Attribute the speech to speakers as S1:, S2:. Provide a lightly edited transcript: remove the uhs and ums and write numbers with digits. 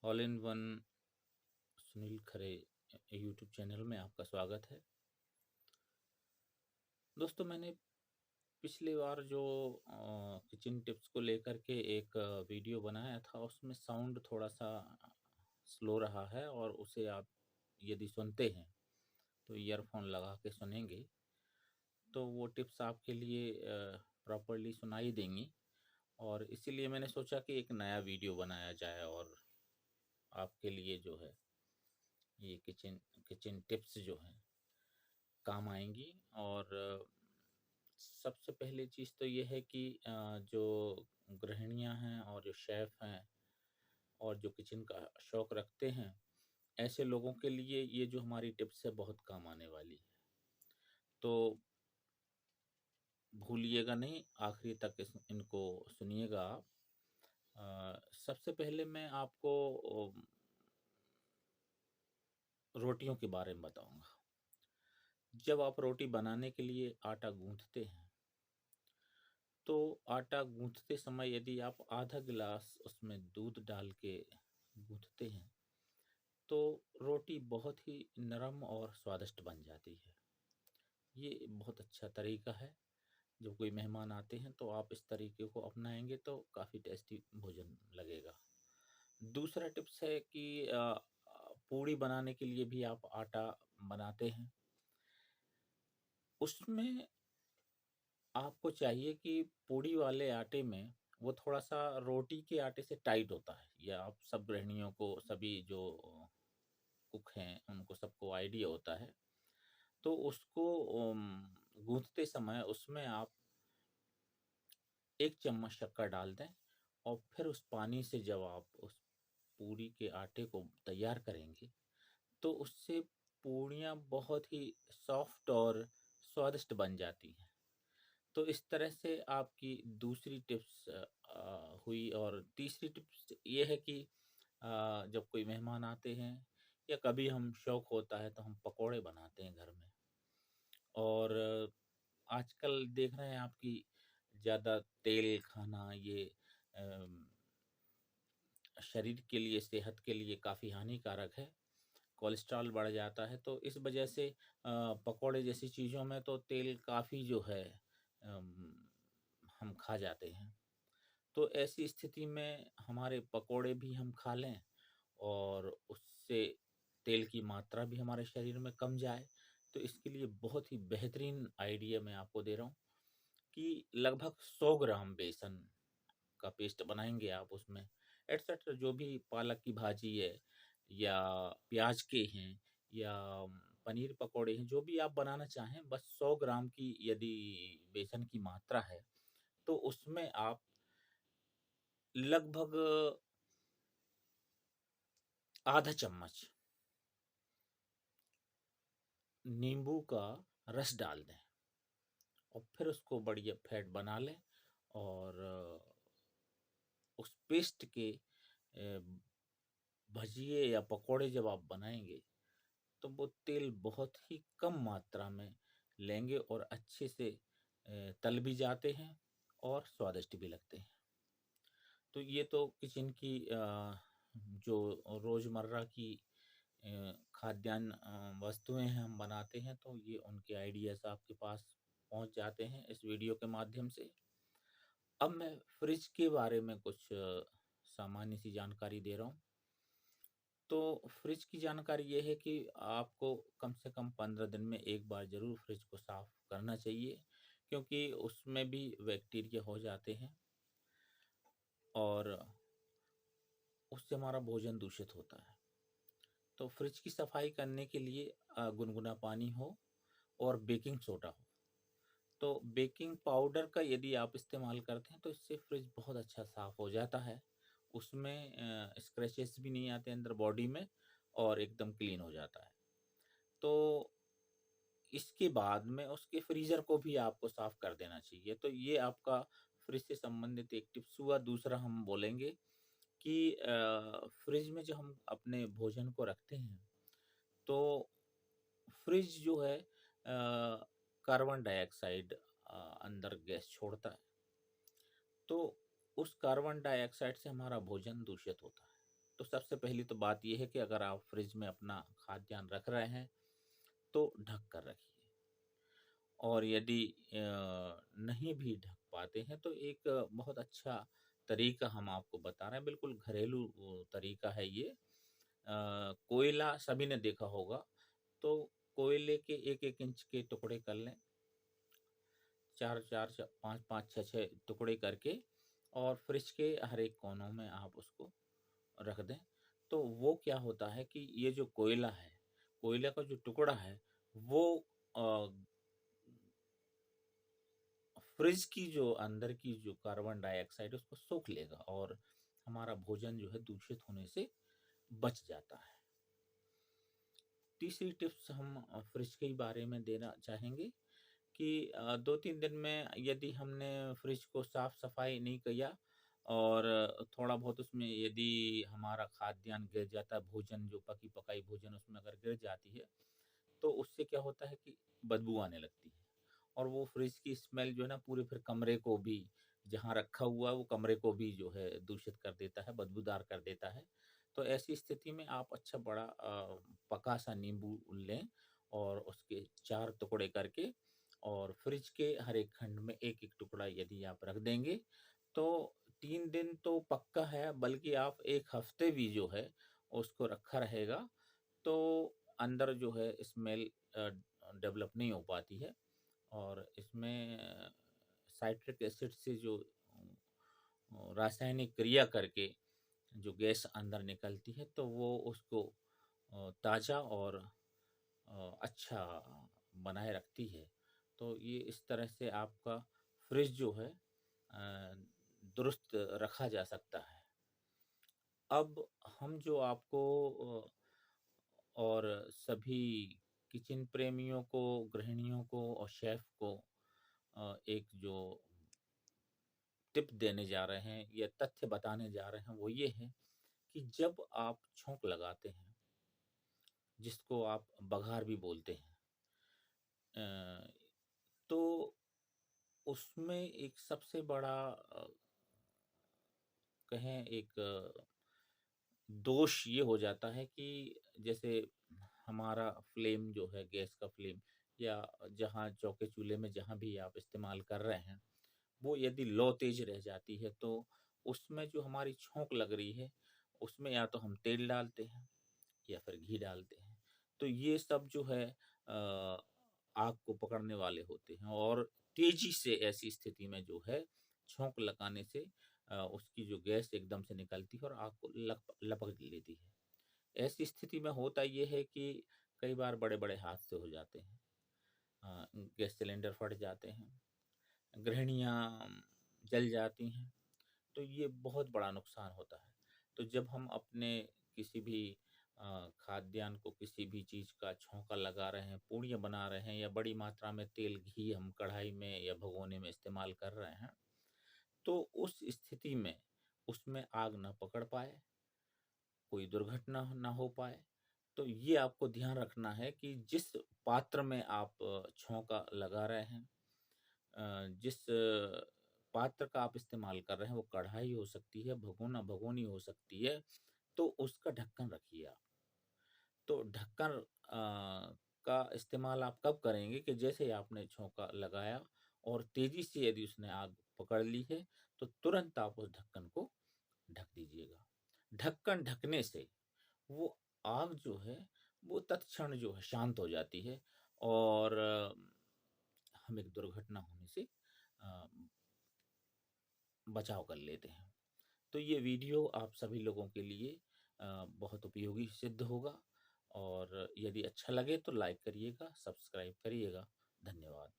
S1: All in one Sunil Khare YouTube channel में आपका स्वागत है। दोस्तों, मैंने पिछली बार जो किचन टिप्स को लेकर के एक वीडियो बनाया था, उसमें साउंड थोड़ा सा स्लो रहा है और उसे आप यदि सुनते हैं तो ईयरफोन लगा के सुनेंगे तो वो टिप्स आपके लिए प्रॉपरली सुनाई देंगी। और इसीलिए मैंने सोचा कि एक नया वीडियो बनाया जाए और आपके लिए जो है ये किचन किचन टिप्स जो हैं काम आएंगी। और सबसे पहली चीज़ तो ये है कि जो गृहिणियां हैं और जो शेफ़ हैं और जो किचन का शौक रखते हैं, ऐसे लोगों के लिए ये जो हमारी टिप्स है बहुत काम आने वाली है। तो भूलिएगा नहीं, आखिरी तक इनको सुनिएगा आप। सबसे पहले मैं आपको रोटियों के बारे में बताऊंगा। जब आप रोटी बनाने के लिए आटा गूंथते हैं तो आटा गूंथते समय यदि आप आधा गिलास उसमें दूध डाल के गूंथते हैं तो रोटी बहुत ही नरम और स्वादिष्ट बन जाती है। ये बहुत अच्छा तरीका है। जब कोई मेहमान आते हैं तो आप इस तरीके को अपनाएंगे तो काफ़ी टेस्टी भोजन लगेगा। दूसरा टिप्स है कि पूड़ी बनाने के लिए भी आप आटा बनाते हैं, उसमें आपको चाहिए कि पूड़ी वाले आटे में वो थोड़ा-सा रोटी के आटे से टाइट होता है। ये आप सब गृहिणियों को, सभी जो कुक हैं, उनको सबको आइडिया होता है। तो उसको गूँथते समय उसमें आप 1 चम्मच शक्कर डाल दें और फिर उस पानी से जब आप उस पूड़ी के आटे को तैयार करेंगे, तो उससे पूड़ियाँ बहुत ही सॉफ्ट और स्वादिष्ट बन जाती हैं। तो इस तरह से आपकी दूसरी टिप्स हुई। और तीसरी टिप्स ये है कि जब कोई मेहमान आते हैं या कभी हम शौक होता है तो हम पकोड़े बनाते हैं घर में। और आजकल देख रहे हैं आप कि ज़्यादा तेल खाना ये अम, शरीर के लिए, सेहत के लिए काफ़ी हानिकारक है। कोलेस्ट्रॉल बढ़ जाता है, तो इस वजह से पकोड़े जैसी चीज़ों में तो तेल काफ़ी जो है अम, हम खा जाते हैं। तो ऐसी स्थिति में हमारे पकोड़े भी हम खा लें और उससे तेल की मात्रा भी हमारे शरीर में कम जाए। तो इसके लिए बहुत ही बेहतरीन आइडिया मैं आपको दे रहा हूँ कि लगभग 100 ग्राम बेसन का पेस्ट बनाएंगे आप उसमें एटसेट्रा जो भी पालक की भाजी है या प्याज के हैं या पनीर पकोड़े हैं, जो भी आप बनाना चाहें, बस 100 ग्राम की यदि बेसन की मात्रा है तो उसमें आप लगभग आधा चम्मच नींबू का रस डाल दें और फिर उसको बढ़िया फेंट बना लें। और उस पेस्ट के भजिए या पकोड़े जब आप बनाएंगे तो वो तेल बहुत ही कम मात्रा में लेंगे और अच्छे से तल भी जाते हैं और स्वादिष्ट भी लगते हैं। तो ये तो किचन की जो रोज़मर्रा की खाद्यान्न वस्तुएं हैं हम बनाते हैं, तो ये उनके आइडियाज़ आपके पास पहुंच जाते हैं इस वीडियो के माध्यम से। अब मैं फ्रिज के बारे में कुछ सामान्य सी जानकारी दे रहा हूँ। तो फ्रिज की जानकारी ये है कि आपको कम से कम 15 दिन में एक बार ज़रूर फ्रिज को साफ़ करना चाहिए, क्योंकि उसमें भी बैक्टीरिया हो जाते हैं और उससे हमारा भोजन दूषित होता है। तो फ्रिज की सफाई करने के लिए गुनगुना पानी हो और बेकिंग सोडा हो। तो बेकिंग पाउडर का यदि आप इस्तेमाल करते हैं तो इससे फ्रिज बहुत अच्छा साफ़ हो जाता है। उसमें स्क्रैचेस भी नहीं आते अंदर बॉडी में और एकदम क्लीन हो जाता है। तो इसके बाद में उसके फ्रीज़र को भी आपको साफ़ कर देना चाहिए। तो ये आपका फ्रिज से संबंधित एक टिप्स हुआ। दूसरा हम बोलेंगे कि फ्रिज में जब हम अपने भोजन को रखते हैं तो फ्रिज जो है कार्बन डाइऑक्साइड अंदर गैस छोड़ता है। तो उस कार्बन डाइऑक्साइड से हमारा भोजन दूषित होता है। तो सबसे पहली तो बात ये है कि अगर आप फ्रिज में अपना खाद्यान्न रख रहे हैं तो ढक कर रखिए। और यदि नहीं भी ढक पाते हैं तो एक बहुत अच्छा तरीका हम आपको बता रहे हैं, बिल्कुल घरेलू तरीका है ये। कोयला सभी ने देखा होगा, तो कोयले के 1-1 इंच के टुकड़े कर लें, 4-4 5-5 6-6 टुकड़े करके, और फ्रिज के हर एक कोनों में आप उसको रख दें। तो वो क्या होता है कि ये जो कोयला है, कोयले का जो टुकड़ा है, वो अ, फ्रिज की जो अंदर की जो कार्बन डाइऑक्साइड है उसको सोख लेगा, और हमारा भोजन जो है दूषित होने से बच जाता है। तीसरी टिप्स हम फ्रिज के बारे में देना चाहेंगे कि 2-3 दिन में यदि हमने फ्रिज को साफ सफाई नहीं किया, और थोड़ा बहुत उसमें यदि हमारा खाद्यान्न गिर जाता है, भोजन जो पकी पकाई भोजन उसमें अगर गिर जाती है, तो उससे क्या होता है कि बदबू आने लगती है, और वो फ्रिज की स्मेल जो है ना पूरे फिर कमरे को भी, जहाँ रखा हुआ है वो कमरे को भी जो है दूषित कर देता है, बदबूदार कर देता है। तो ऐसी स्थिति में आप अच्छा बड़ा पका सा नींबू लें, और उसके 4 टुकड़े करके, और फ्रिज के हर एक खंड में 1-1 टुकड़ा यदि आप रख देंगे, तो 3 दिन तो पक्का है, बल्कि आप 1 हफ्ते भी जो है उसको रखा रहेगा, तो अंदर जो है स्मेल डेवलप नहीं हो पाती है, और इसमें साइट्रिक एसिड से जो रासायनिक क्रिया करके जो गैस अंदर निकलती है, तो वो उसको ताज़ा और अच्छा बनाए रखती है। तो ये इस तरह से आपका फ्रिज जो है दुरुस्त रखा जा सकता है। अब हम जो आपको और सभी किचन प्रेमियों को, गृहिणियों को और शेफ़ को एक जो टिप देने जा रहे हैं या तथ्य बताने जा रहे हैं, वो ये है कि जब आप छौंक लगाते हैं, जिसको आप बघार भी बोलते हैं, अ, तो उसमें एक सबसे बड़ा कहें एक दोष ये हो जाता है कि जैसे हमारा फ्लेम जो है, गैस का फ्लेम, या जहाँ चौके चूल्हे में जहाँ भी आप इस्तेमाल कर रहे हैं, वो यदि लो तेज रह जाती है, तो उसमें जो हमारी छौंक लग रही है, उसमें या तो हम तेल डालते हैं या फिर घी डालते हैं। तो ये सब जो है आग को पकड़ने वाले होते हैं, और तेजी से ऐसी स्थिति में जो है छौंक लगाने से उसकी जो गैस एकदम से निकलती है और आग को लपक लेती है। ऐसी स्थिति में होता ये है कि कई बार बड़े-बड़े हादसे हो जाते हैं। गैस सिलेंडर फट जाते हैं, गृहिणियाँ जल जाती हैं, तो ये बहुत बड़ा नुकसान होता है। तो जब हम अपने किसी भी खाद्यान्न को, किसी भी चीज़ का छौंका लगा रहे हैं, पूड़ियाँ बना रहे हैं, या बड़ी मात्रा में तेल, घी हम कढ़ाई में या भगोने में इस्तेमाल कर रहे हैं, तो उस स्थिति में उसमें आग ना पकड़ पाए, कोई दुर्घटना ना हो पाए। तो ये आपको ध्यान रखना है कि जिस पात्र में आप छौंका लगा रहे हैं, जिस पात्र का आप इस्तेमाल कर रहे हैं, वो कढ़ाई हो सकती है, भगोना भगोनी हो सकती है, तो उसका ढक्कन रखिए आप। तो ढक्कन का इस्तेमाल आप कब करेंगे कि जैसे ही आपने छौंका लगाया और तेज़ी से यदि उसने आग पकड़ ली है, तो तुरंत आप उस ढक्कन को ढक दीजिएगा। ढक्कन ढकने से वो आग जो है, वो तत्क्षण जो है शांत हो जाती है, और हम एक दुर्घटना होने से अ, बचाव कर लेते हैं। तो ये वीडियो आप सभी लोगों के लिए बहुत उपयोगी सिद्ध होगा, और यदि अच्छा लगे तो लाइक करिएगा, सब्सक्राइब करिएगा। धन्यवाद।